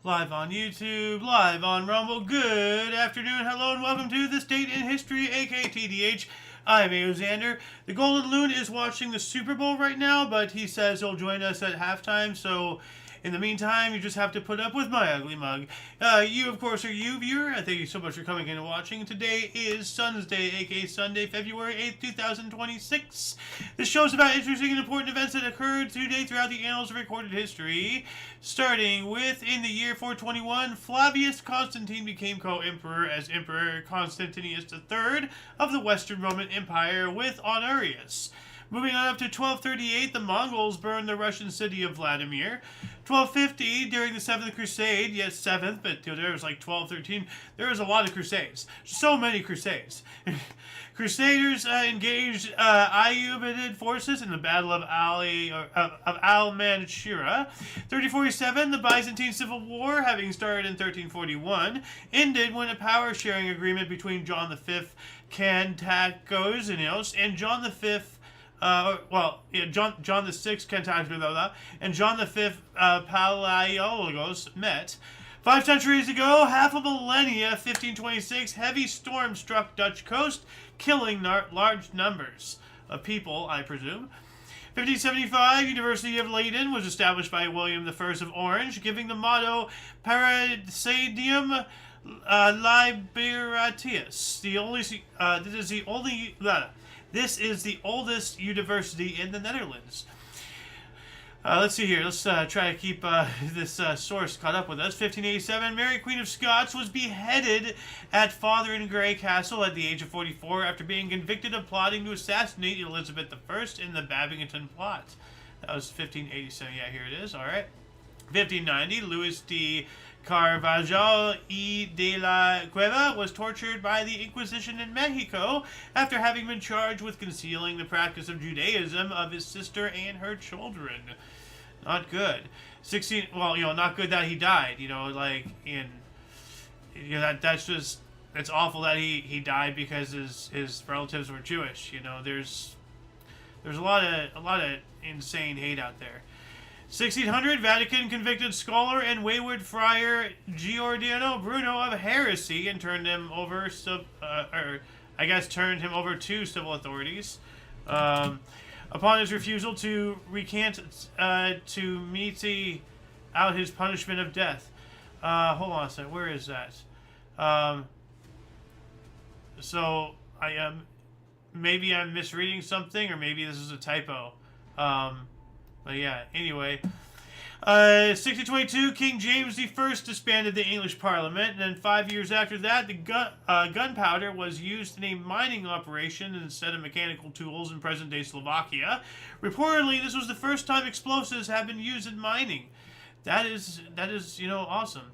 Live on YouTube, live on Rumble. Good afternoon, hello, and welcome to This Date in History, aka TDH. I'm Xander. The Golden Loon is watching the Super Bowl right now, but he says he'll join us at halftime, so in the meantime, you just have to put up with my ugly mug. You, of course, are you, viewer. Thank you so much for coming in and watching. Today is Sun's Day, aka Sunday, February 8th, 2026. This show is about interesting and important events that occurred today throughout the annals of recorded history. Starting with, in the year 421, Flavius Constantine became co-emperor as Emperor Constantius III of the Western Roman Empire with Honorius. Moving on up to 1238, the Mongols burned the Russian city of Vladimir. 1250, during the 7th Crusade, yes, 7th, but there was like 12, 13, there was a lot of crusades. So many crusades. Crusaders engaged Ayyubid forces in the Battle of Al-Manshira. 1347, the Byzantine Civil War, having started in 1341, ended when a power-sharing agreement between John V Cantacuzenios and John V John the Sixth Cantacuzenios and John V Palaiologos met. 5 centuries ago, half a millennia, 1526, heavy storm struck Dutch coast, killing large numbers of people, I presume. 1575, University of Leiden was established by William I of Orange, giving the motto Paradiesium Liberatius. This is the oldest university in the Netherlands. Let's see here. Let's try to keep this source caught up with us. 1587, Mary Queen of Scots was beheaded at Fotheringhay Grey Castle at the age of 44 after being convicted of plotting to assassinate Elizabeth I in the Babington plot. That was 1587. Yeah, here it is. All right. 1590, Luis de Carvajal y de la Cueva was tortured by the Inquisition in Mexico after having been charged with concealing the practice of Judaism of his sister and her children. Not good. 16. Well, not good that he died. That's awful that he died because his relatives were Jewish. There's a lot of insane hate out there. 1600, Vatican convicted scholar and wayward friar Giordano Bruno of heresy and turned him over to civil authorities. Upon his refusal to recant to mete out his punishment of death. Hold on a second, where is that? So I am maybe I'm misreading something, or maybe this is a typo. But yeah, anyway. 1622, King James I disbanded the English Parliament, and then 5 years after that, the gunpowder was used in a mining operation instead of mechanical tools in present-day Slovakia. Reportedly, this was the first time explosives have been used in mining. That is awesome.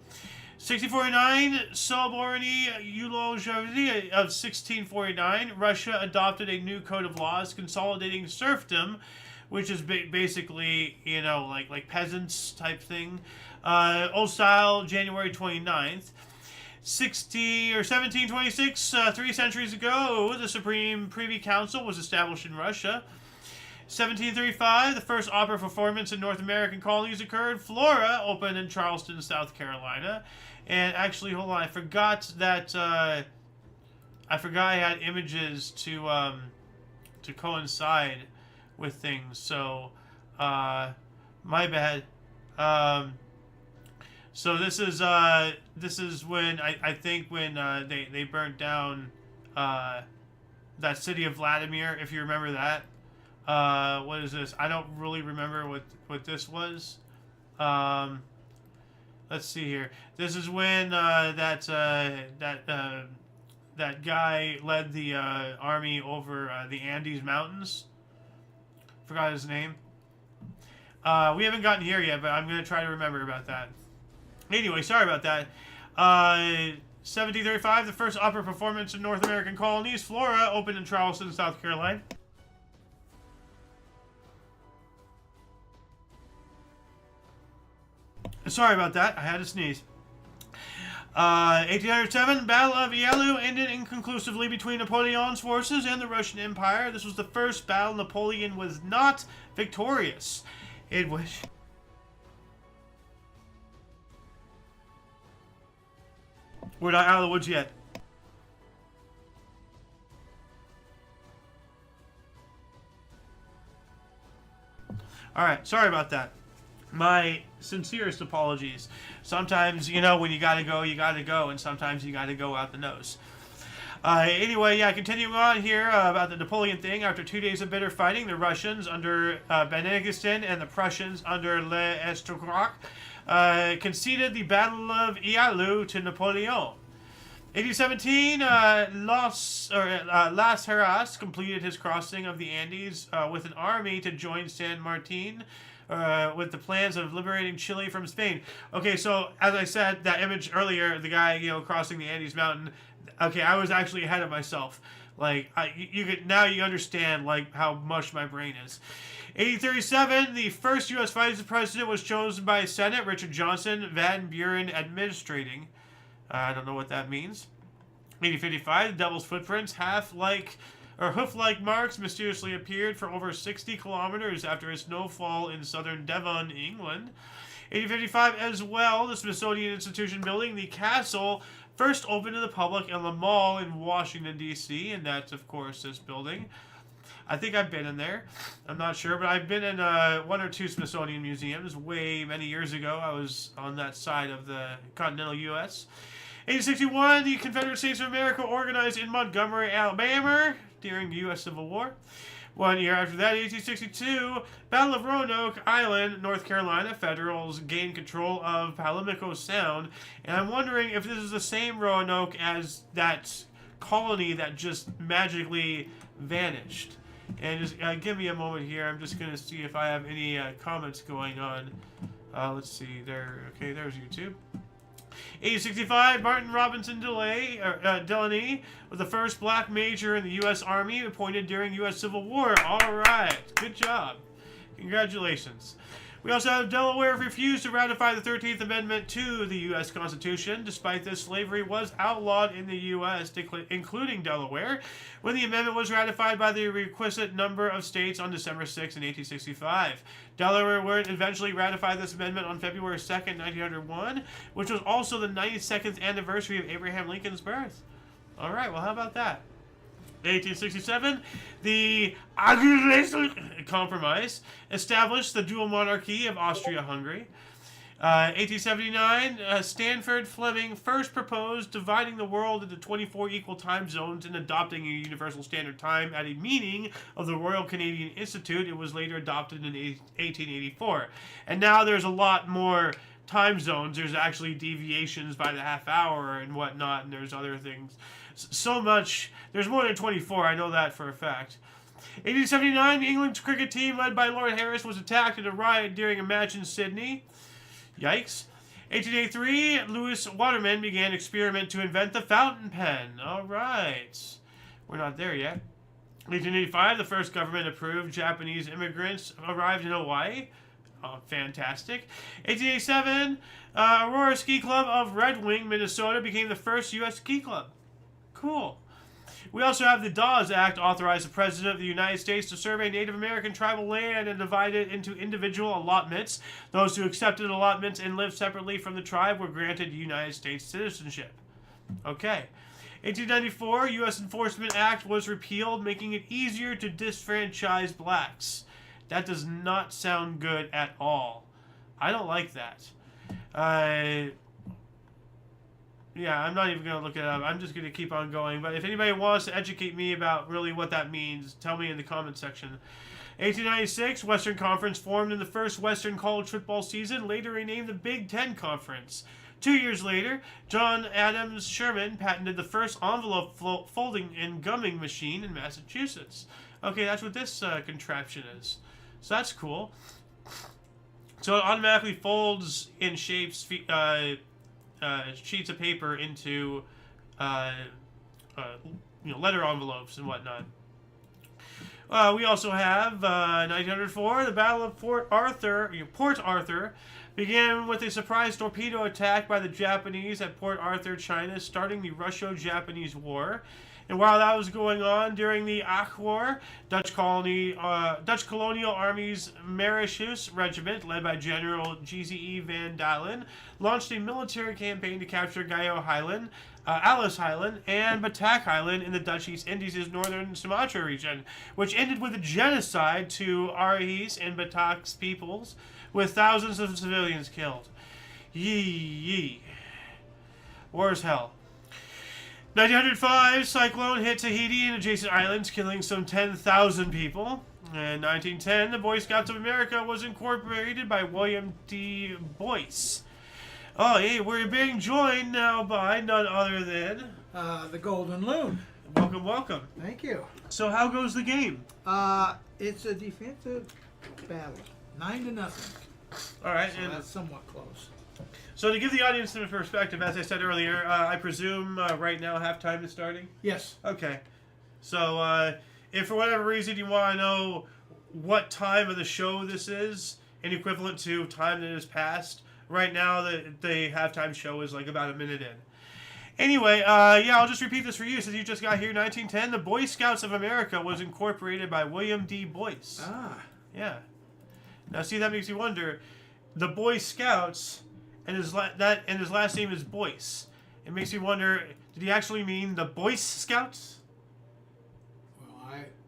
1649, Soborny Eulogia of 1649, Russia adopted a new code of laws consolidating serfdom, which is basically, like peasants type thing. Old style, January 29th. 1726, 3 centuries ago, the Supreme Privy Council was established in Russia. 1735, the first opera performance in North American colonies occurred. Flora opened in Charleston, South Carolina. And actually, hold on, I forgot that, I had images to coincide with things, so my bad. So this is when I think when they burnt down that city of Vladimir, if you remember that. What is this? I don't really remember what this was. Let's see here. This is when that guy led the army over the Andes Mountains. Forgot his name. We haven't gotten here yet, but I'm going to try to remember about that. Anyway, sorry about that. 1735, the first opera performance in North American colonies. Flora opened in Charleston, South Carolina. Sorry about that. I had to sneeze. 1807, Battle of Yalu ended inconclusively between Napoleon's forces and the Russian Empire. This was the first battle. Napoleon was not victorious. It was... We're not out of the woods yet. Alright, sorry about that. My sincerest apologies. Sometimes, you know, when you gotta go, and sometimes you gotta go out the nose. Anyway, yeah, continuing on here about the Napoleon thing. After 2 days of bitter fighting, the Russians under Benediction and the Prussians under l'Estocroc conceded the Battle of IOYO to Napoleon. 1817, Las Heras completed his crossing of the Andes with an army to join San Martin with the plans of liberating Chile from Spain. Okay, so as I said, that image earlier, the guy, you know, crossing the Andes Mountain. Okay, I was actually ahead of myself. Like, now you understand, like, how much my brain is. 1837, the first U.S. vice president was chosen by Senate, Richard Johnson Van Buren administrating. I don't know what that means. 1855, the Devil's Footprints, hoof-like marks mysteriously appeared for over 60 kilometers after a snowfall in southern Devon, England. 1855 as well, the Smithsonian Institution building, the castle, first opened to the public in the Mall in Washington, D.C., and that's, of course, this building. I think I've been in there. I'm not sure, but I've been in one or two Smithsonian museums many years ago. I was on that side of the continental U.S. 1861, the Confederate States of America organized in Montgomery, Alabama during the U.S. Civil War. 1 year after that, 1862, Battle of Roanoke Island, North Carolina. Federals gained control of Palomico Sound. And I'm wondering if this is the same Roanoke as that colony that just magically vanished. And just give me a moment here. I'm just going to see if I have any comments going on. Let's see. Okay, there's YouTube. 1865, Martin Robinson Delaney was the first black major in the U.S. Army appointed during the U.S. Civil War. All right. Good job. Congratulations. We also have Delaware refused to ratify the 13th Amendment to the U.S. Constitution. Despite this, slavery was outlawed in the U.S., including Delaware, when the amendment was ratified by the requisite number of states on December 6, 1865. Delaware would eventually ratify this amendment on February 2nd, 1901, which was also the 92nd anniversary of Abraham Lincoln's birth. All right, well, how about that? 1867, the Agreement Compromise established the dual monarchy of Austria-Hungary. 1879, Stanford Fleming first proposed dividing the world into 24 equal time zones and adopting a universal standard time at a meeting of the Royal Canadian Institute. It was later adopted in 1884. And now there's a lot more time zones. There's actually deviations by the half hour and whatnot, and there's other things. So much. There's more than 24. I know that for a fact. 1879, the England cricket team led by Lord Harris was attacked in a riot during a match in Sydney. Yikes. 1883, Lewis Waterman began experiment to invent the fountain pen. All right. We're not there yet. 1885, the first government-approved Japanese immigrants arrived in Hawaii. Oh, fantastic. 1887, Aurora Ski Club of Red Wing, Minnesota became the first U.S. ski club. Cool. We also have the Dawes Act authorized the President of the United States to survey Native American tribal land and divide it into individual allotments. Those who accepted allotments and lived separately from the tribe were granted United States citizenship. Okay. 1894, U.S. Enforcement Act was repealed, making it easier to disfranchise blacks. That does not sound good at all. I don't like that. Yeah, I'm not even going to look it up. I'm just going to keep on going. But if anybody wants to educate me about really what that means, tell me in the comment section. 1896, Western Conference formed in the first Western college football season, later renamed the Big Ten Conference. 2 years later, John Adams Sherman patented the first envelope folding and gumming machine in Massachusetts. Okay, that's what this contraption is. So that's cool. So it automatically folds in shapes, sheets of paper into letter envelopes and whatnot. We also have 1904, the Battle of Port Arthur began with a surprise torpedo attack by the Japanese at Port Arthur, China, starting the Russo-Japanese War. And while that was going on during the Ach War, Dutch colonial army's Mauritius Regiment, led by General GZE van Dalen, launched a military campaign to capture Gayo Highland, Alice Highland, and Batak Highland in the Dutch East Indies' northern Sumatra region, which ended with a genocide to Arahis and Batak's peoples, with thousands of civilians killed. Yee. War is hell. 1905, cyclone hit Tahiti and adjacent islands, killing some 10,000 people. In 1910, the Boy Scouts of America was incorporated by William D. Boyce. Oh, hey, we're being joined now by none other than... the Golden Loon. Welcome. Thank you. So how goes the game? It's a defensive battle. 9-0. All right. So that's somewhat close. So to give the audience some perspective, as I said earlier, I presume right now halftime is starting? Yes. Okay. So if for whatever reason you want to know what time of the show this is, and equivalent to time that has passed, right now the halftime show is like about a minute in. Anyway, I'll just repeat this for you since you just got here. 1910, the Boy Scouts of America was incorporated by William D. Boyce. Ah. Yeah. Now see, that makes you wonder, the Boy Scouts... And his last name is Boyce. It makes me wonder, did he actually mean the Boyce Scouts?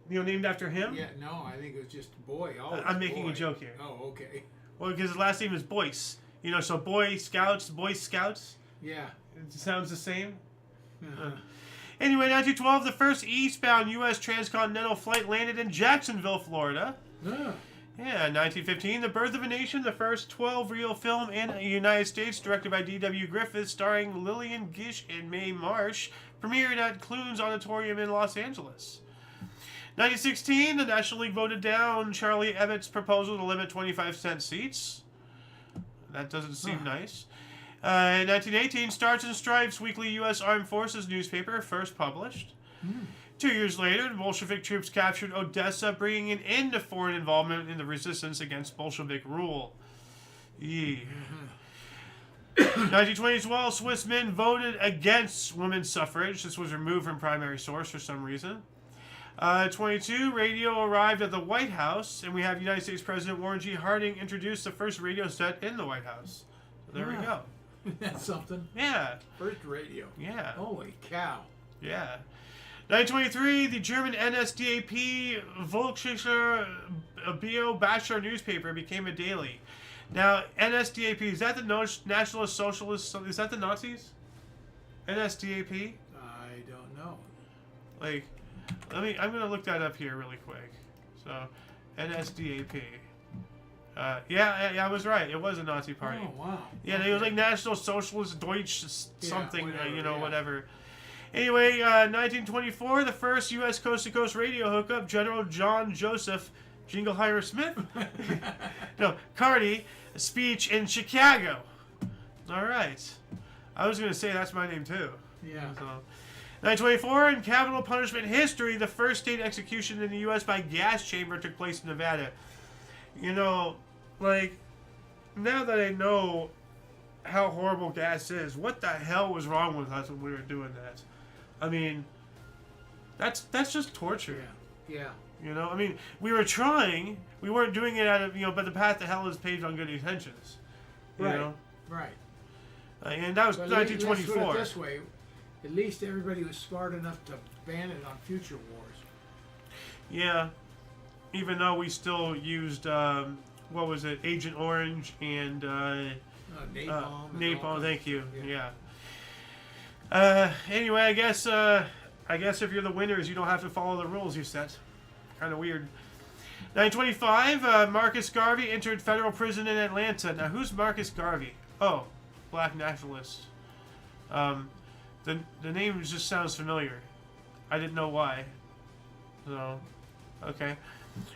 Well, named after him? Yeah, no, I think it was just boy. I'm making a joke here. Oh, okay. Well, because his last name is Boyce. So Boy Scouts, Boy Scouts. Yeah. It sounds the same. Uh-huh. Anyway, 1912, the first eastbound U.S. transcontinental flight landed in Jacksonville, Florida. Yeah, 1915, The Birth of a Nation, the first 12-reel film in the United States, directed by D.W. Griffith, starring Lillian Gish and Mae Marsh, premiered at Clunes Auditorium in Los Angeles. 1916, the National League voted down Charlie Ebbett's proposal to limit 25-cent seats. That doesn't seem nice. In 1918, Stars and Stripes, weekly U.S. Armed Forces newspaper, first published. 2 years later, the Bolshevik troops captured Odessa, bringing an end to foreign involvement in the resistance against Bolshevik rule. 1920 as well, Swiss men voted against women's suffrage. This was removed from primary source for some reason. 22, radio arrived at the White House, and we have United States President Warren G. Harding introduced the first radio set in the White House. So there we go. That's something. Yeah. First radio. Yeah. Holy cow. Yeah. 1923, the German NSDAP Volksischer Bio Bachelor newspaper became a daily. Now, NSDAP, is that the Nationalist Socialist? Is that the Nazis? NSDAP? I don't know. I'm going to look that up here really quick. So, NSDAP. I was right. It was a Nazi party. Oh, wow. Yeah, okay. it was like National Socialist Deutsch something, whatever, whatever. Anyway, 1924, the first U.S. coast-to-coast radio hookup, General John Joseph Jingleheimer Smith, Carty, speech in Chicago. All right. I was going to say that's my name, too. Yeah. So, 1924, in capital punishment history, the first state execution in the U.S. by gas chamber took place in Nevada. Now that I know how horrible gas is, what the hell was wrong with us when we were doing that? I mean, that's just torture. Yeah. We were trying. We weren't doing it out of, but the path to hell is paved on good intentions. Right. And that was 1924. Let's put it this way. At least everybody was smart enough to ban it on future wars. Yeah. Even though we still used, Agent Orange and... napalm. Napalm, thank you. Yeah. Anyway, I guess if you're the winners, you don't have to follow the rules you set. Kind of weird. 1925, Marcus Garvey entered federal prison in Atlanta. Now, who's Marcus Garvey? Oh, black nationalist. The name just sounds familiar. I didn't know why. So, okay.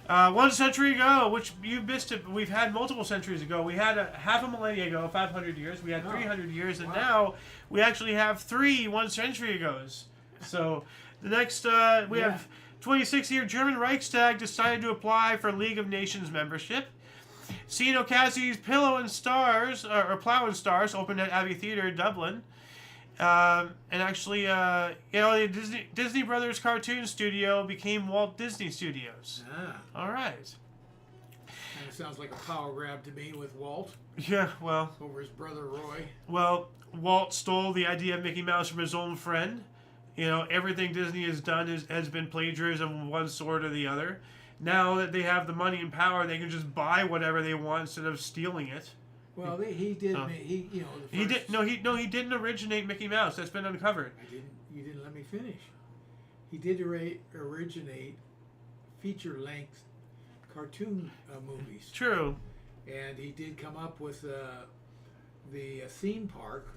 1 century ago, which you missed it, we've had multiple centuries ago. We had half a millennia ago, 500 years. We had 300 years, and now we actually have 3 1 century ago's. So the next, we have 26-year German Reichstag decided to apply for League of Nations membership. C.N. O'Casey's Pillow and Stars, or Plow and Stars, opened at Abbey Theatre in Dublin. And actually, the Disney Brothers Cartoon Studio became Walt Disney Studios. Ah, All right. kind of sounds like a power grab to me with Walt Yeah, well, over his brother Roy. Walt stole the idea of Mickey Mouse from his own friend. Everything Disney has done has been plagiarism of one sort or the other. Now that they have the money and power, they can just buy whatever they want instead of stealing it. Well, he did. He the first, He didn't originate Mickey Mouse. That's been uncovered. You didn't let me finish. He did originate feature-length cartoon movies. True. And he did come up with the theme park,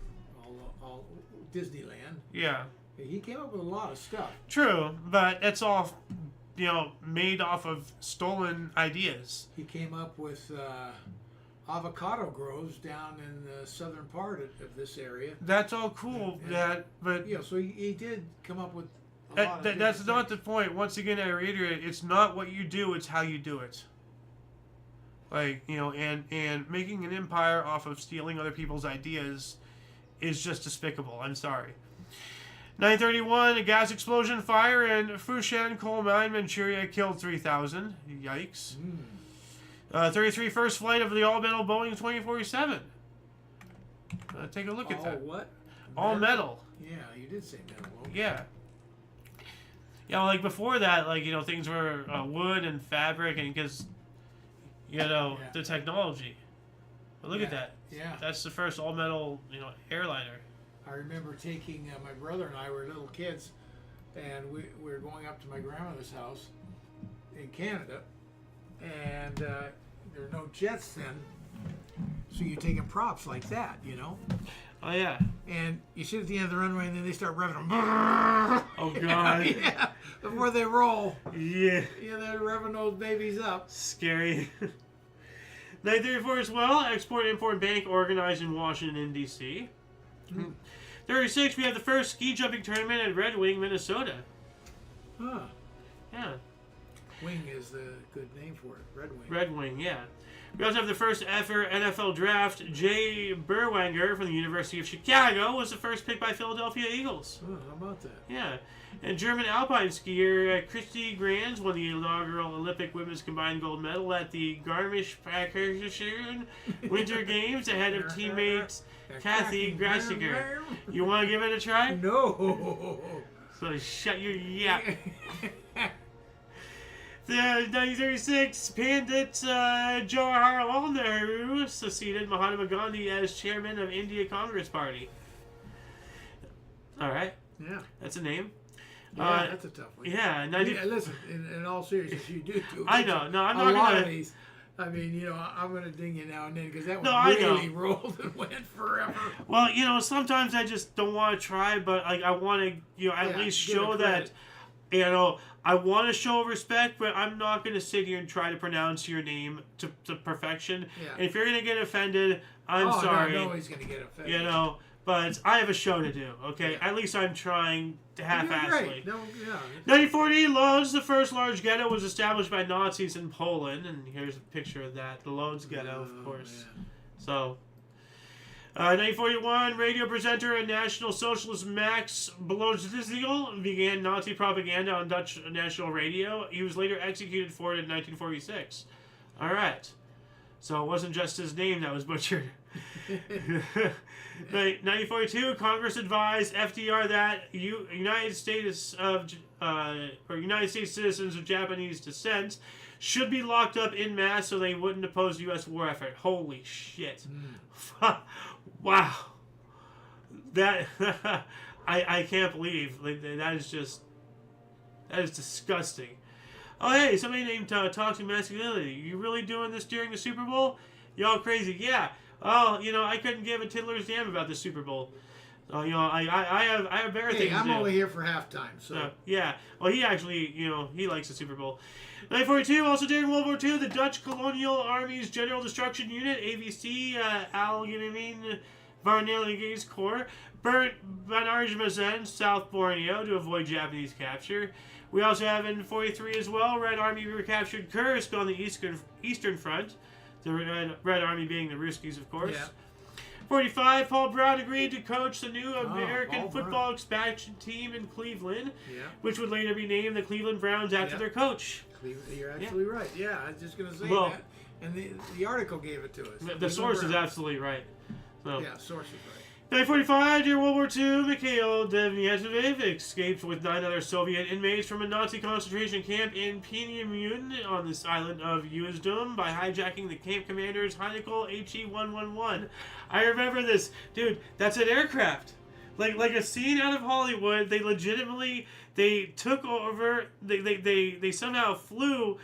all Disneyland. Yeah. He came up with a lot of stuff. True, but it's all, made off of stolen ideas. He came up with avocado groves down in the southern part of this area. That's all cool. But So he did come up with a lot of that's different not things. the point. Once again, I reiterate, it's not what you do; it's how you do it. And making an empire off of stealing other people's ideas is just despicable. I'm sorry. 931, a gas explosion fire in Fushan coal mine, Manchuria, killed 3,000. Yikes. 33, first flight of the all-metal Boeing 2047. Take a look at that. What? All metal. Yeah, you did say metal. Okay. Yeah. Yeah, like before that, things were wood and fabric, and because, the technology. But look at that. Yeah. That's the first all-metal, airliner. I remember taking my brother and I were little kids, and we were going up to my grandmother's house in Canada, and there were no jets then, so you're taking props like that, Oh, yeah. and you sit at the end of the runway, and then they start revving them. Oh, God. Yeah, before they roll. Yeah. Yeah, they're revving those babies up. Scary. 934 as well, Export-Import Bank organized in Washington, D.C. 36, we have the first ski jumping tournament at Red Wing, Minnesota. Huh. Yeah. Wing is the good name for it. Red Wing. Red Wing, yeah. We also have the first ever NFL draft. Jay Berwanger from the University of Chicago was the first pick by Philadelphia Eagles. Oh, how about that? Yeah. And German alpine skier Christy Granz won the inaugural Olympic women's combined gold medal at the Garmisch-Partenkirchen Winter Games ahead of teammates Kathy Grassiger. You want to give it a try? No. So shut your yap. The 1936 Pandit Jawaharlal Nehru succeeded Mahatma Gandhi as chairman of India Congress Party. All right. Yeah. That's a name. Yeah, that's a tough one. Yeah. Listen, in all seriousness, you do. I know. No, I'm a not lot going of these. I mean, I'm going to ding you now and then because that No, one I really know. rolled and went forever. Well, sometimes I just don't want to try, but I want to, at least give it show that, credit. I want to show respect, but I'm not going to sit here and try to pronounce your name to perfection. Yeah. And if you're going to get offended, I'm sorry. No, he's going to get offended. But I have a show to do, okay? Yeah. At least I'm trying to You're half-assly. great. No, yeah. 1940, Lodz, the first large ghetto, was established by Nazis in Poland, and here's a picture of that, the Lodz ghetto, of course. Man. So, 1941, radio presenter and National Socialist Max Blodgesiel began Nazi propaganda on Dutch national radio. He was later executed for it in 1946. All right. So it wasn't just his name that was butchered. 1942, Congress advised FDR that United States citizens of Japanese descent should be locked up en masse so they wouldn't oppose U.S. war effort. Holy shit! Wow, that I can't believe that is disgusting. Oh hey, somebody named Toxic Masculinity. You really doing this during the Super Bowl? Y'all crazy? Yeah. Oh, I couldn't give a tiddler's damn about the Super Bowl. I have better things to do. I'm only here for halftime, so. Yeah. Well, he actually, he likes the Super Bowl. 1942, also during World War II, the Dutch Colonial Army's General Destruction Unit, AVC, Algemeen Varneliges Corps, burnt Banarjmazen, South Borneo, to avoid Japanese capture. We also have in 43 as well, Red Army recaptured Kursk on the Eastern Front. The Red Army being the Ruskies, of course. Yeah. 45, Paul Brown agreed to coach the new American Paul football Brown. expansion team in Cleveland, Yeah. which would later be named the Cleveland Browns after their coach. You're absolutely right. Yeah, I was just going to say Well, that. And the article gave it to us. The source is absolutely right. So. Yeah, source is right. 1945, during World War II, Mikhail Denyatov escaped with 9 other Soviet inmates from a Nazi concentration camp in Peenemünde on this island of Usedom by hijacking the camp commander's Heinkel HE-111. I remember this. Dude, that's an aircraft. Like a scene out of Hollywood. They legitimately, they took over, they somehow flew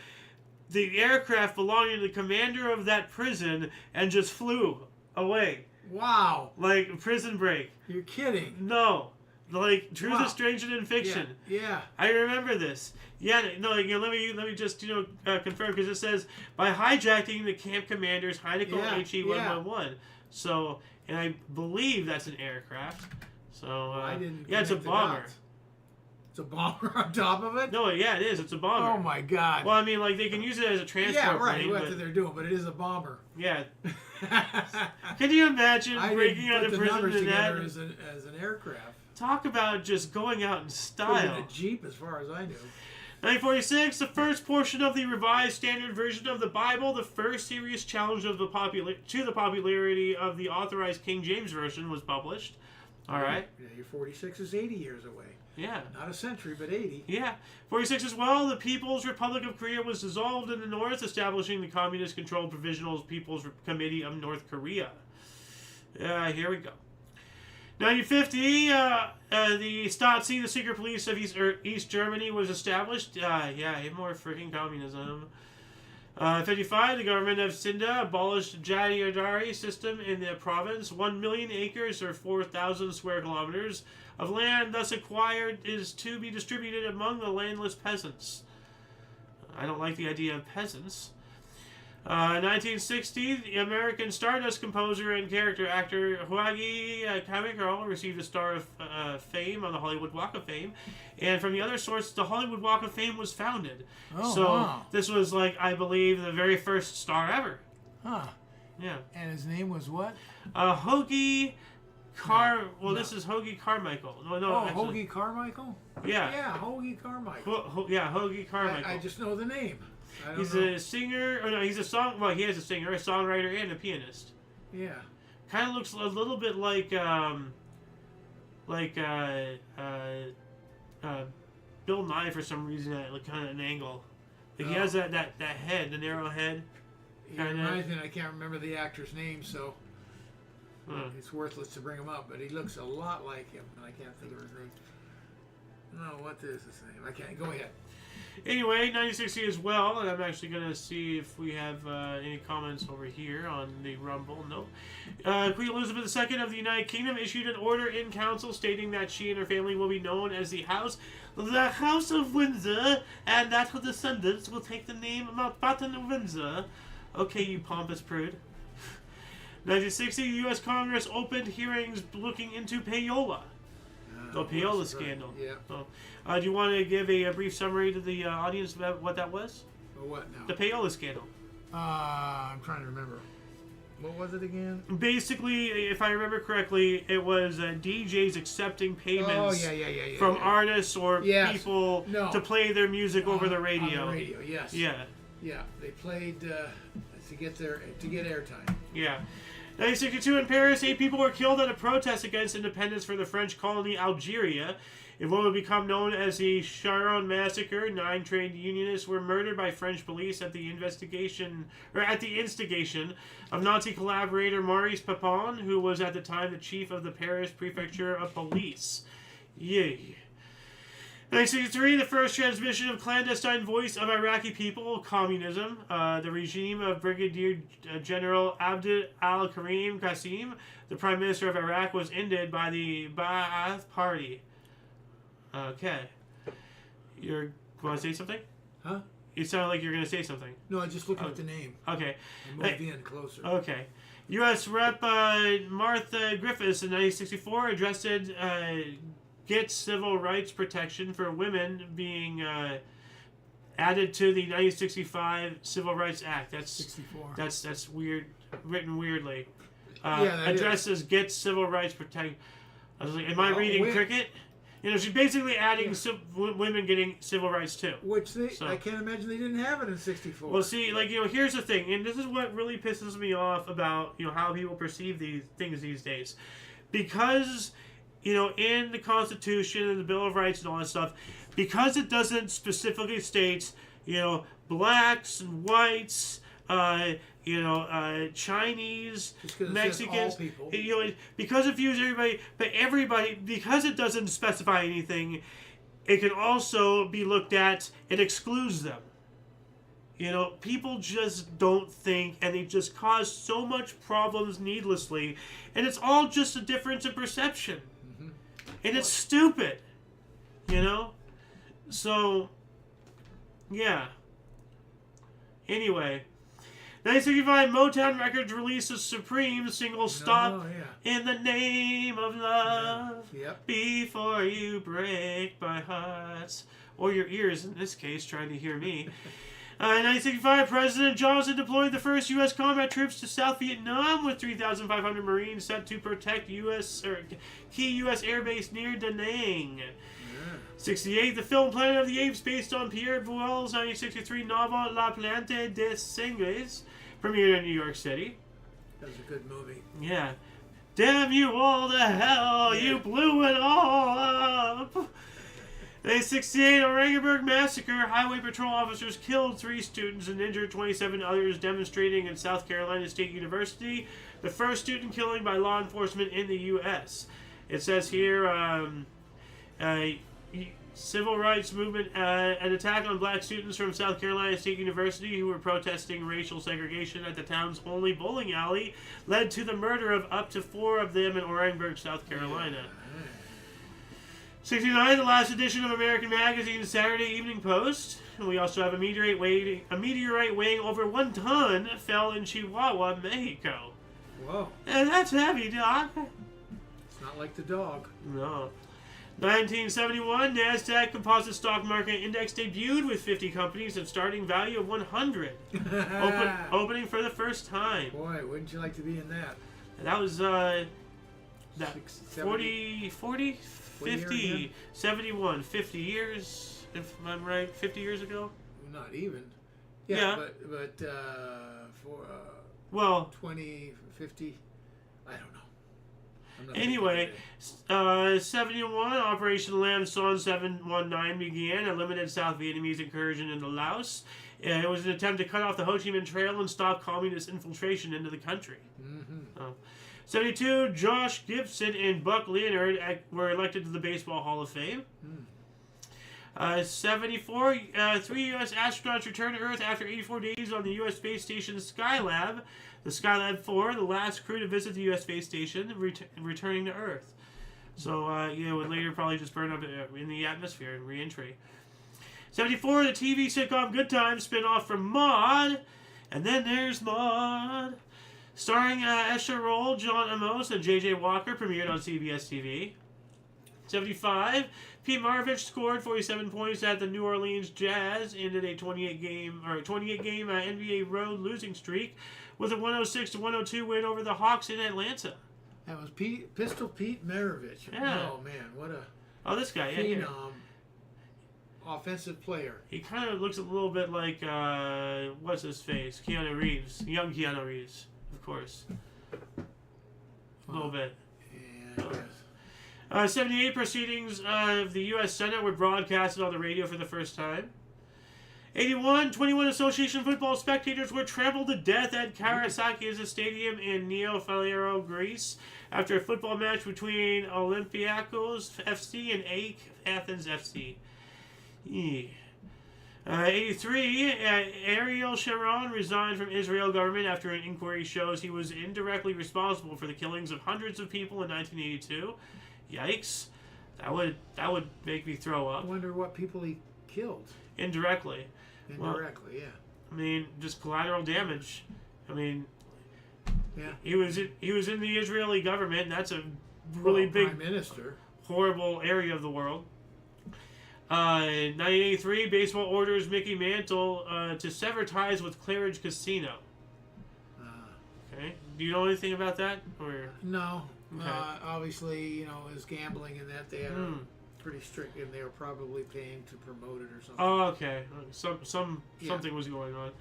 the aircraft belonging to the commander of that prison and just flew away. Wow. Like Prison Break. You're kidding. No. Like Truth Wow. is stranger than fiction. Yeah. I remember this. Yeah, no, let me just confirm, because it says by hijacking the camp commander's Heinkel HE-111. So, and I believe that's an aircraft. So I didn't. yeah, it's a connect the bomber. dots. It's a bomber on top of it. No, yeah, it is. It's a bomber. Oh my God. Well, I mean, like they can use it as a transport yeah, right. plane. What they're doing, but it is a bomber. Yeah. Can you imagine I breaking didn't out put of the prison numbers in that? together as an aircraft. Talk about just going out in Put it style. in a Jeep, as far as I knew. 1946, the first portion of the revised standard version of the Bible, the first serious challenge of the popularity of the authorized King James Version, was published. All right. Yeah, your 46 is 80 years away. Yeah. Not a century, but 80. Yeah. 46 as well, the People's Republic of Korea was dissolved in the north, establishing the communist-controlled Provisional People's Committee of North Korea. Here we go. 1950, the Stasi, the secret police of East Germany, was established. Yeah, more freaking communism. 55, the government of Sinda abolished Jadidari system in the province. 1 million acres, or 4,000 square kilometers, of land thus acquired is to be distributed among the landless peasants. I don't like the idea of peasants. 1960, the American Stardust composer and character actor Huagi Kamiko received a Star of Fame on the Hollywood Walk of Fame. And from the other source, the Hollywood Walk of Fame was founded. Oh, so wow. This was, like, I believe, the very first star ever. Huh. Yeah. And his name was what? Hoagie This is Hoagie Carmichael. No, Hoagie Carmichael? Yeah. Yeah, Hoagie Carmichael. Hoagie Carmichael. I just know the name. He's a singer, he's a he is a singer, a songwriter, and a pianist. Yeah. Kind of looks a little bit like Bill Nye for some reason at kind of an angle. Like he has that head, the narrow head. He reminds me, I can't remember the actor's name, so it's worthless to bring him up, but he looks a lot like him, and I can't think of his name. No, what is his name? I can't. Go ahead. Anyway, 1960 as well, and I'm actually going to see if we have any comments over here on the Rumble. No. Queen Elizabeth II of the United Kingdom issued an order in council stating that she and her family will be known as the House of Windsor, and that her descendants will take the name Mountbatten of Windsor. Okay, you pompous prude. 1960, the U.S. Congress opened hearings looking into payola. The payola scandal. Yeah. Do you want to give a brief summary to the audience about what that was? What now? The payola scandal. I'm trying to remember. What was it again? Basically, if I remember correctly, it was DJs accepting payments from artists or people to play their music over the radio. On the radio, yes. Yeah. Yeah, they played to get airtime. Yeah. 1962 in Paris, 8 people were killed at a protest against independence for the French colony Algeria. In what would become known as the Charon Massacre, 9 trade unionists were murdered by French police at the instigation of Nazi collaborator Maurice Papon, who was at the time the chief of the Paris Prefecture of Police. Yay. 1963, the first transmission of clandestine voice of Iraqi people, communism. The regime of Brigadier General Abd al-Karim Qasim, the Prime Minister of Iraq, was ended by the Ba'ath Party. Okay. You want to say something? Huh? You sound like you're going to say something. No, I just looking at the name. Okay. I moved in closer. Okay. U.S. Rep. Martha Griffiths in 1964 addressed get civil rights protection for women being added to the 1965 Civil Rights Act. That's 64. That's weird, written weirdly. addresses "Get Civil Rights Protect." I was like, am I reading cricket? You know, she's basically adding women getting civil rights too. Which I can't imagine they didn't have it in '64. Well, see, like, you know, here's the thing, and this is what really pisses me off about, you know, how people perceive these things these days, because, you know, in the Constitution and the Bill of Rights and all that stuff, because it doesn't specifically state, you know, blacks and whites, Chinese, Mexicans, you know, because it views everybody, but everybody, because it doesn't specify anything, it can also be looked at, it excludes them. You know, people just don't think, and they just cause so much problems needlessly, and it's all just a difference in perception. Mm-hmm. And it's stupid, you know? So, yeah. Anyway, 1965, Motown Records releases Supreme single "Stop in the Name of Love." Yep. Before you break my heart, or your ears in this case, trying to hear me. 1965, President Johnson deployed the first U.S. combat troops to South Vietnam with 3,500 Marines sent to protect key U.S. airbase near Da Nang. 68, the film Planet of the Apes, based on Pierre Boulez's 1963 novel La Planète des Singes, premiered in New York City. That was a good movie. Yeah. Damn you all to hell, you blew it all up. 1968, Orangeburg Massacre. Highway patrol officers killed 3 students and injured 27 others demonstrating in South Carolina State University. The first student killing by law enforcement in the U.S. It says here, civil rights movement, an attack on black students from South Carolina State University who were protesting racial segregation at the town's only bowling alley led to the murder of up to 4 of them in Orangeburg, South Carolina. 69, the last edition of American Magazine's Saturday Evening Post. And we also have a meteorite weighing over 1 ton fell in Chihuahua, Mexico. Whoa. And that's heavy, Doc. It's not like the dog. No. 1971, NASDAQ Composite Stock Market Index debuted with 50 companies at starting value of 100. Opening for the first time. Boy, wouldn't you like to be in that? And that was 71, 50 years, if I'm right, 50 years ago? Not even. Yeah. But well, 20, 50, I don't know. Anyway, 71, Operation Lam-Son 719 began, a limited South Vietnamese incursion into Laos. It was an attempt to cut off the Ho Chi Minh Trail and stop communist infiltration into the country. Mm-hmm. 72, Josh Gibson and Buck Leonard were elected to the Baseball Hall of Fame. 74, 3 U.S. astronauts returned to Earth after 84 days on the U.S. space station Skylab. The Skylab 4, the last crew to visit the U.S. space station, returning to Earth. So, would later probably just burn up in the atmosphere in re-entry. 74, the TV sitcom Good Times spin-off from Maude. And then there's Maude. Starring Esha Roll, John Amos, and J.J. Walker, premiered on CBS TV. 75, Pete Maravich scored 47 points at the New Orleans Jazz, ended a 28-game NBA road losing streak with a 106-102 win over the Hawks in Atlanta. That was Pistol Pete Maravich. Yeah. Oh man, what a this guy, phenom offensive player. He kind of looks a little bit like what's his face, Keanu Reeves, young Keanu Reeves, of course, a little bit. Yeah, I guess. 78, proceedings of the U.S. Senate were broadcasted on the radio for the first time. 81, 21 association football spectators were trampled to death at Karasakis Stadium in Neofalero, Greece, after a football match between Olympiacos FC and AEK Athens FC. 83, Ariel Sharon resigned from Israel government after an inquiry shows he was indirectly responsible for the killings of hundreds of people in 1982. Yikes. That would make me throw up. I wonder what people he killed. Indirectly. Indirectly, yeah. I mean, just collateral damage. I mean, yeah. He was in the Israeli government, and that's a really big, Prime Minister, horrible area of the world. 1983, baseball orders Mickey Mantle to sever ties with Claridge Casino. Okay. Do you know anything about that? Or No. Okay. Obviously, you know, it was gambling and that they had a pretty strict, and they were probably paying to promote it or something. Oh, okay. Something was going on.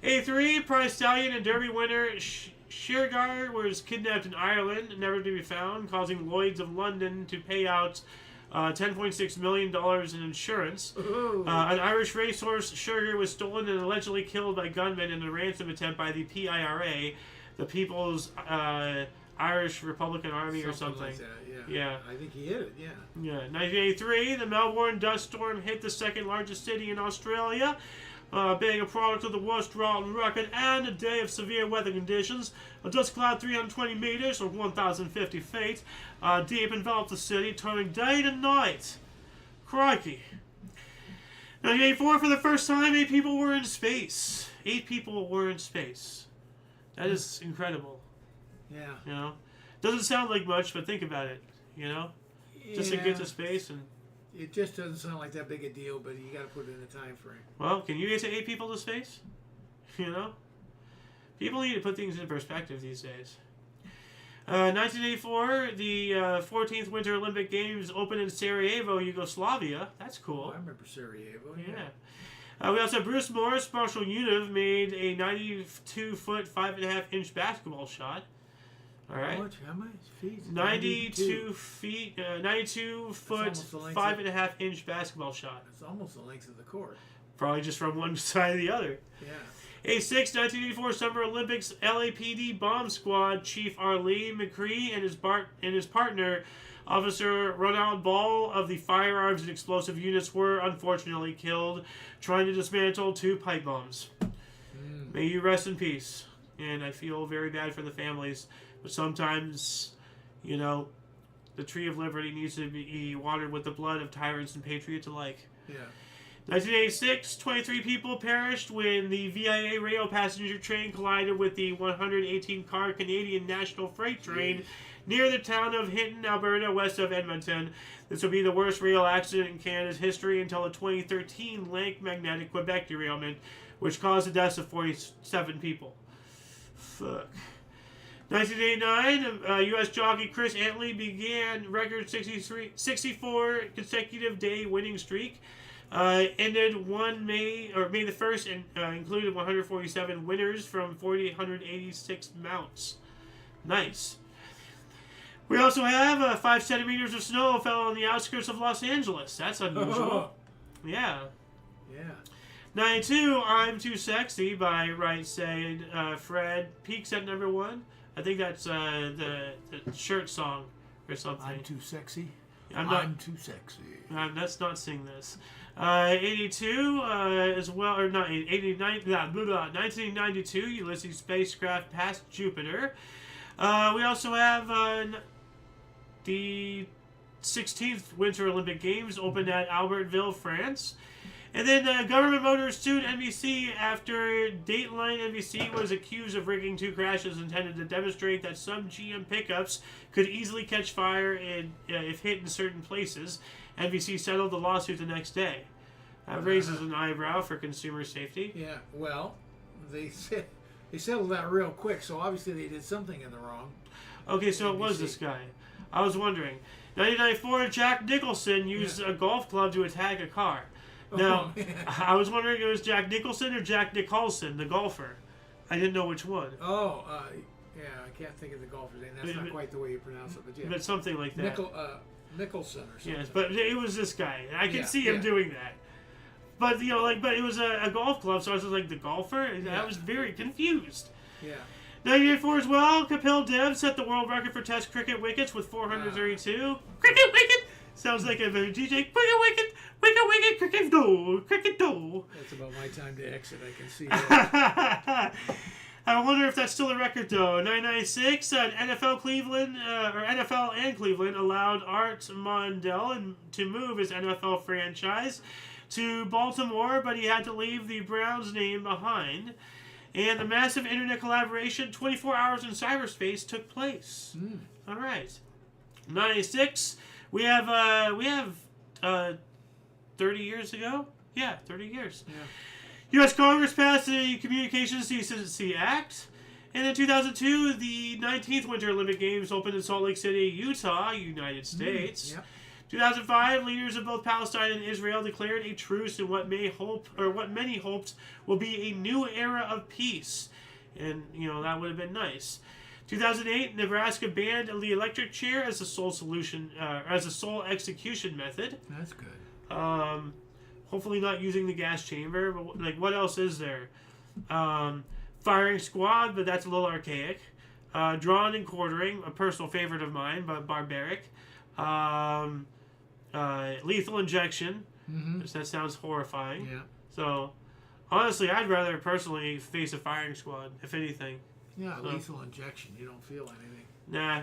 A3 Prize Stallion and Derby winner Sheargar was kidnapped in Ireland, never to be found, causing Lloyd's of London to pay out $10.6 million in insurance. An Irish racehorse, Sugar, was stolen and allegedly killed by gunmen in a ransom attempt by the PIRA, the People's Irish Republican Army, or something. Like that, Yeah. I think he hit it, yeah. Yeah. 1983, the Melbourne dust storm hit the second largest city in Australia, being a product of the worst drought on record and a day of severe weather conditions. A dust cloud 320 meters, or 1,050 feet, deep enveloped the city, turning day to night. Crikey. 1984, for the first time, 8 people were in space. 8 people were in space. That is incredible. Yeah. You know? Doesn't sound like much, but think about it. You know? Just to get to space and... It just doesn't sound like that big a deal, but you got to put it in a time frame. Well, can you get to 8 people to space? You know? People need to put things in perspective these days. 1984, the 14th Winter Olympic Games opened in Sarajevo, Yugoslavia. That's cool. Oh, I remember Sarajevo. Yeah. We also have Bruce Morris, Marshall Univ, made a 92-foot, 5.5-inch basketball shot. All right. How much feet? 92 feet, 92 foot, 5.5-inch basketball shot. It's almost the length of the court. Probably just from one side to the other. Yeah. A6, 1984 Summer Olympics, LAPD bomb squad chief Arlene McCree and his partner, Officer Ronald Ball of the Firearms and Explosive Units, were unfortunately killed trying to dismantle 2 pipe bombs. May you rest in peace. And I feel very bad for the families. But sometimes, you know, the tree of liberty needs to be watered with the blood of tyrants and patriots alike. Yeah. 1986, 23 people perished when the VIA rail passenger train collided with the 118-car Canadian National Freight train near the town of Hinton, Alberta, west of Edmonton. This will be the worst rail accident in Canada's history until the 2013 Lank Magnetic Quebec derailment, which caused the deaths of 47 people. Fuck. 1989, U.S. jockey Chris Antley began record 64 consecutive day winning streak. Ended May the 1st and included 147 winners from 4,886 mounts. Nice. We also have 5 centimeters of snow fell on the outskirts of Los Angeles. That's unusual. Yeah. Yeah. 92, I'm Too Sexy by Right Said Fred peaks at number 1. I think that's the shirt song or something. I'm too sexy. I'm too sexy. Let's not sing this. 82 as well, or not 89. 1992, Ulysses spacecraft passed Jupiter. We also have the 16th Winter Olympic Games opened at Albertville, France. And then government voters sued NBC after Dateline NBC was accused of rigging 2 crashes intended to demonstrate that some GM pickups could easily catch fire if hit in certain places. NBC settled the lawsuit the next day. That raises an eyebrow for consumer safety. Yeah, well, they settled that real quick, so obviously they did something in the wrong. Okay, so NBC. It was this guy. I was wondering. 1994, Jack Nicholson used a golf club to attack a car. Now, I was wondering if it was Jack Nicholson or Jack Nicholson, the golfer. I didn't know which one. Oh, yeah, I can't think of the golfer's name. That's not quite the way you pronounce it, but yeah. But something like that. Nicholson or something. Yes, but it was this guy. I can see him doing that. But, you know, but it was a golf club, so I was just like, the golfer? I was very confused. Yeah. 1984 as well, Kapil Dev set the world record for Test cricket wickets with 432. Cricket wicket! Sounds like a DJ. Cricket wicket! Wicket wicket! Cricket do! Cricket do! That's about my time to exit, I can see that. I wonder if that's still a record though. 1996, NFL and Cleveland allowed Art Mondell to move his NFL franchise to Baltimore, but he had to leave the Browns name behind. And the massive internet collaboration, 24 hours in cyberspace, took place. All right. 96, we have 30 years ago? Yeah, 30 years. Yeah. U.S. Congress passed the Communications Decency Act. And in 2002, the 19th Winter Olympic Games opened in Salt Lake City, Utah, United States. Yep. 2005, leaders of both Palestine and Israel declared a truce in what many hoped will be a new era of peace. And, that would have been nice. 2008, Nebraska banned the electric chair as the sole execution method. That's good. Hopefully not using the gas chamber, but what else is there? Firing squad, but that's a little archaic. Drawn and quartering, a personal favorite of mine, but barbaric. Lethal injection, that sounds horrifying. Yeah. So, honestly, I'd rather personally face a firing squad, if anything. Yeah, lethal injection. You don't feel anything. Nah,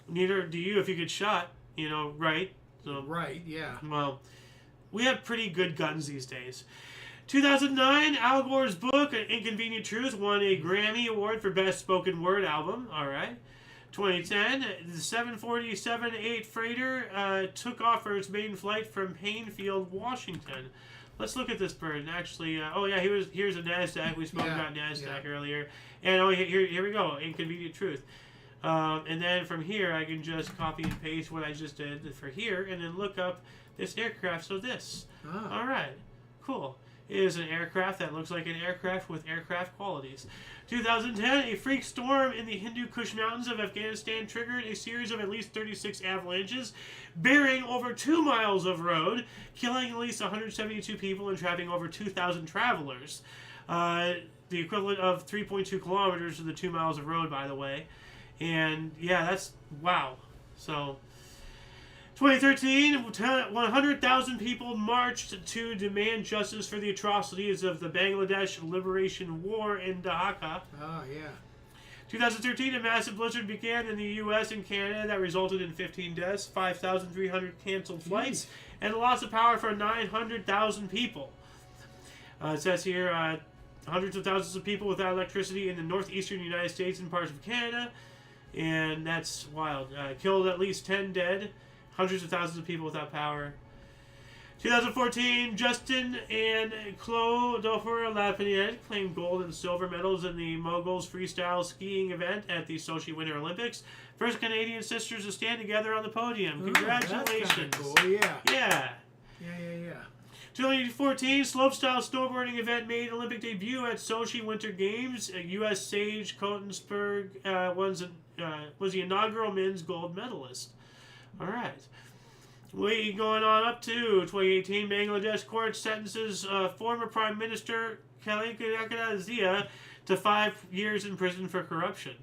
neither do you if you get shot, right? So, right, yeah. Well, we have pretty good guns these days. 2009, Al Gore's book, An Inconvenient Truth, won a Grammy Award for Best Spoken Word Album. All right. 2010, the 747-8 freighter took off for its maiden flight from Plainfield, Washington. Let's look at this bird. And actually, here's a NASDAQ. We spoke about NASDAQ earlier. And here we go, Inconvenient Truth. And then from here, I can just copy and paste what I just did for here, and then look up this aircraft. So this. Oh. All right, cool. It is an aircraft that looks like an aircraft with aircraft qualities. 2010, a freak storm in the Hindu Kush Mountains of Afghanistan triggered a series of at least 36 avalanches, burying over 2 miles of road, killing at least 172 people and trapping over 2,000 travelers. The equivalent of 3.2 kilometers to the 2 miles of road, by the way. And yeah, that's wow. So 2013, 100,000 people marched to demand justice for the atrocities of the Bangladesh Liberation War in Dhaka. Oh, yeah. 2013, a massive blizzard began in the U.S. and Canada that resulted in 15 deaths, 5,300 canceled flights, and the loss of power for 900,000 people. It says here, hundreds of thousands of people without electricity in the northeastern United States and parts of Canada, and that's wild. Killed at least 10 dead. Hundreds of thousands of people without power. 2014, Justin and Chloe Dauphin-Lafayette claimed gold and silver medals in the Moguls freestyle skiing event at the Sochi Winter Olympics. First Canadian sisters to stand together on the podium. Congratulations. That's cool, yeah. Yeah. Yeah. 2014, slopestyle snowboarding event made Olympic debut at Sochi Winter Games. U.S. Sage Kotensberg was the inaugural men's gold medalist. All right. We going on up to 2018. Bangladesh court sentences former Prime Minister Khaleeda Zia to 5 years in prison for corruption.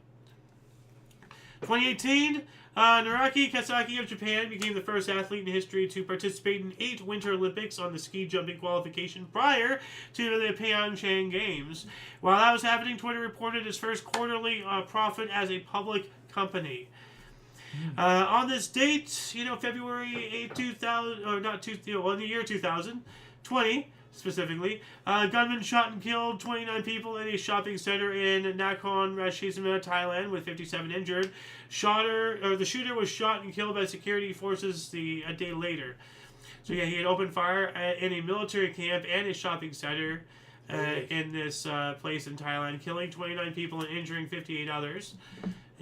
2018. Naraki Kasaki of Japan became the first athlete in history to participate in 8 Winter Olympics on the ski jumping qualification prior to the Pyeongchang Games. While that was happening, Twitter reported its first quarterly profit as a public company. On this date, February 8, 2000, or not in the year 2020 specifically, gunmen shot and killed 29 people in a shopping center in Nakhon Ratchasima, Thailand, with 57 injured. The shooter was shot and killed by security forces a day later. So yeah, he had opened fire in a military camp and a shopping center in this place in Thailand, killing 29 people and injuring 58 others.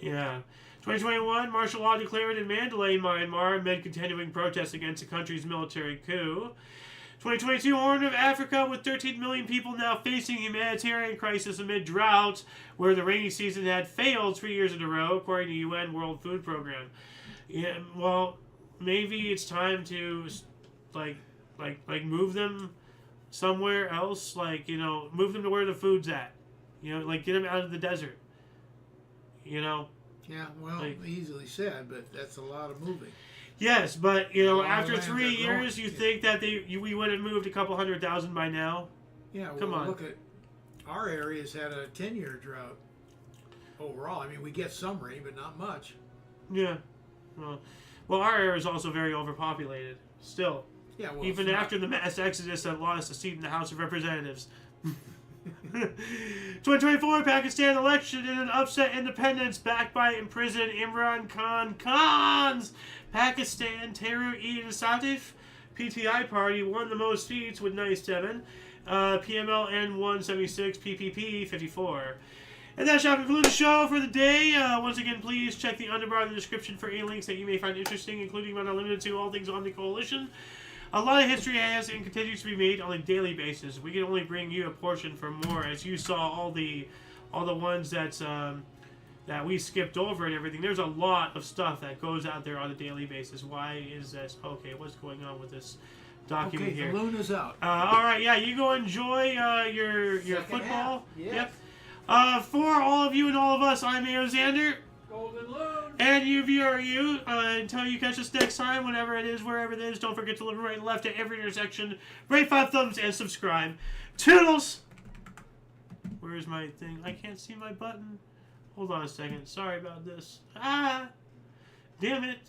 Yeah. 2021, martial law declared in Mandalay, Myanmar, amid continuing protests against the country's military coup. 2022, Horn of Africa, with 13 million people now facing humanitarian crisis amid drought, where the rainy season had failed 3 years in a row, according to UN World Food Program. Yeah, well, maybe it's time to, move them somewhere else, move them to where the food's at. Get them out of the desert. Yeah, well, easily said, but that's a lot of moving. Yes, but after 3 years, you think that we would have moved a couple 100,000 by now? Yeah, well, come on. Look at our area's had a 10-year drought overall. I mean, we get some rain, but not much. Yeah, well, our area is also very overpopulated. Still, yeah, well, even after the mass exodus that lost a seat in the House of Representatives. 2024 Pakistan election in an upset independence backed by imprisoned Imran Khan's Pakistan Tehreek-e-Insaf PTI party won the most seats with 97, PMLN 176, PPP 54. And that shall conclude the show for the day. Once again, please check the underbar of the description for any links that you may find interesting, including but not limited to all things on the Coalition. A lot of history has and continues to be made on a daily basis. We can only bring you a portion for more, as you saw all the ones that we skipped over and everything. There's a lot of stuff that goes out there on a daily basis. Why is this? Okay, what's going on with this document here? Okay, the loon is out. All right, yeah, you go enjoy your Second football. half, yes. Yep. For all of you and all of us, I'm Xander. Golden loon. And you. Until you catch us next time, whenever it is, wherever it is, don't forget to look right and left at every intersection. Rate 5 thumbs and subscribe. Toodles! Where's my thing? I can't see my button. Hold on a second. Sorry about this. Damn it.